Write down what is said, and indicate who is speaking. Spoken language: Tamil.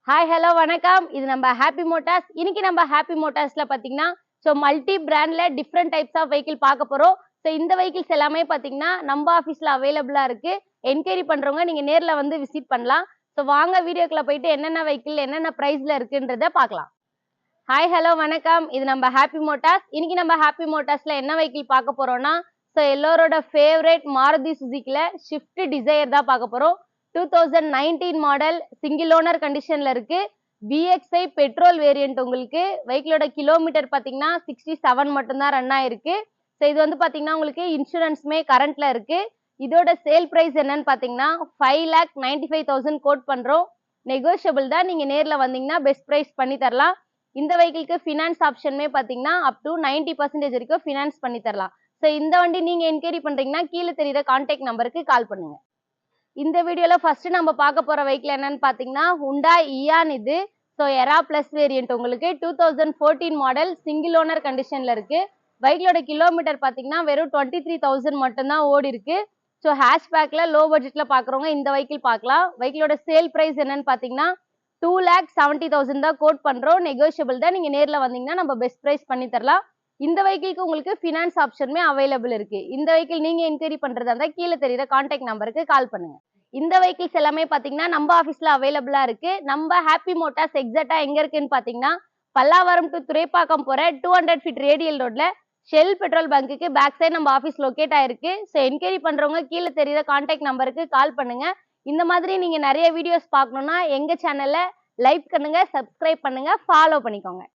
Speaker 1: ஹாய் ஹலோ வணக்கம். இது நம்ம ஹாப்பி மோட்டார்ஸ். இன்னைக்கு நம்ம ஹாப்பி மோட்டார்ஸ்ல பாத்தீங்கன்னா மல்டி பிராண்ட்ல டிஃப்ரெண்ட் டைப்ஸ் ஆஃப் வெஹிக்கிள் பார்க்க போறோம். இந்த வெஹிக்கிள்ஸ் எல்லாமே பாத்தீங்கன்னா நம்ம ஆஃபீஸ்ல அவைலபிளா இருக்கு. என்கொயரி பண்றவங்க நீங்க நேர்ல வந்து விசிட் பண்ணலாம். வாங்க வீடியோக்குள்ள போயிட்டு என்னென்ன வெஹிக்கிள் என்னென்ன பிரைஸ்ல இருக்குன்றத பார்க்கலாம். ஹாய் ஹலோ வணக்கம். இது நம்ம ஹாப்பி மோட்டார்ஸ். இன்னைக்கு நம்ம ஹாப்பி மோட்டார்ஸ்ல என்ன வெஹிக்கிள் பார்க்க போறோம்னா எல்லோரோட ஃபேவரட் மாருதி சுசுகில ஷிஃப்ட் டிசையர் தான் பார்க்க போறோம். 2019 மாடல் சிங்கிள் ஓனர் கண்டிஷன்ல இருக்கு. BXI petrol variant. உங்களுக்கு வெஹிக்கிளோட கிலோமீட்டர் பாத்தீங்கன்னா 67 மட்டும் தான் ரன் ஆயிருக்கு. இது வந்து பாத்தீங்கன்னா உங்களுக்கு இன்சூரன்ஸ்மே கரண்ட்ல இருக்கு. இதோட சேல் பிரைஸ் என்னன்னு பாத்தீங்கன்னா 5,95,000 கோட் பண்றோம். நெகோஷியபிள் தான். நீங்க நேர்ல வந்தீங்கன்னா பெஸ்ட் பிரைஸ் பண்ணி தரலாம். இந்த வெஹிக்கிளுக்கு ஃபினான்ஸ் ஆப்ஷனுமே பாத்தீங்கன்னா அப் டு 90% வரைக்கும் ஃபினான்ஸ் பண்ணி தரலாம். இந்த வண்டி நீங்க என்கொயரி பண்றீங்கன்னா கீழே தெரியுற கான்டாக்ட் நம்பருக்கு கால் பண்ணுங்க. இந்த வீடியோல ஃபர்ஸ்ட் நம்ம பார்க்க போற வெஹிக்கிள் என்னன்னு பாத்தீங்கன்னா Hyundai Eon. இது எரா பிளஸ் வேரியன்ட். உங்களுக்கு 2014 மாடல் சிங்கிள் ஓனர் கண்டிஷன்ல இருக்கு. வெஹிக்கிளோட கிலோமீட்டர் பாத்தீங்கன்னா வெறும் 23,000 மட்டும் தான் ஓடி இருக்கு. ஹேஷ்பேக்ல லோ பட்ஜெட்ல பாக்குறவங்க இந்த வெஹிக்கிள் பார்க்கலாம். வெஹிக்கிளோட சேல் பிரைஸ் என்னன்னு பாத்தீங்கன்னா 2,70,000 தான் கோட் பண்றோம். நெகோஷியபிள் தான். நீங்க நேர்ல வந்தீங்கன்னா நம்ம பெஸ்ட் பிரைஸ் பண்ணி தரலாம். இந்த வெஹிக்கிளுக்கு உங்களுக்கு ஃபினான்ஸ் ஆப்ஷனுமே அவைலபிள் இருக்கு. இந்த வெஹிக்கிள் நீங்க என்கொயரி பண்றதா இருந்தா கீழே தெரியுற கான்டாக்ட் நம்பருக்கு கால் பண்ணுங்க. இந்த வெஹிக்கிள்ஸ் எல்லாமே பாத்தீங்கன்னா நம்ம ஆபீஸ்ல அவைலபிளா இருக்கு. நம்ம ஹாப்பி மோட்டார்ஸ் எக்ஸாக்ட்டா எங்க இருக்குன்னு பாத்தீங்கன்னா பல்லாவரம் டு துறைப்பாக்கம் போற 200 ஃபீட் ரேடியல் ரோட்ல ஷெல் பெட்ரோல் பங்குக்கு பேக் சைடு நம்ம ஆபீஸ் லொகேட் ஆயிருக்கு. என்கொயரி பண்றவங்க கீழே தெரியுற கான்டாக்ட் நம்பருக்கு கால் பண்ணுங்க. இந்த மாதிரி நீங்க நிறைய வீடியோஸ் பார்க்கணும்னா எங்க சேனல்ல லைக் பண்ணுங்க, சப்ஸ்கிரைப் பண்ணுங்க, ஃபாலோ பண்ணிக்கோங்க.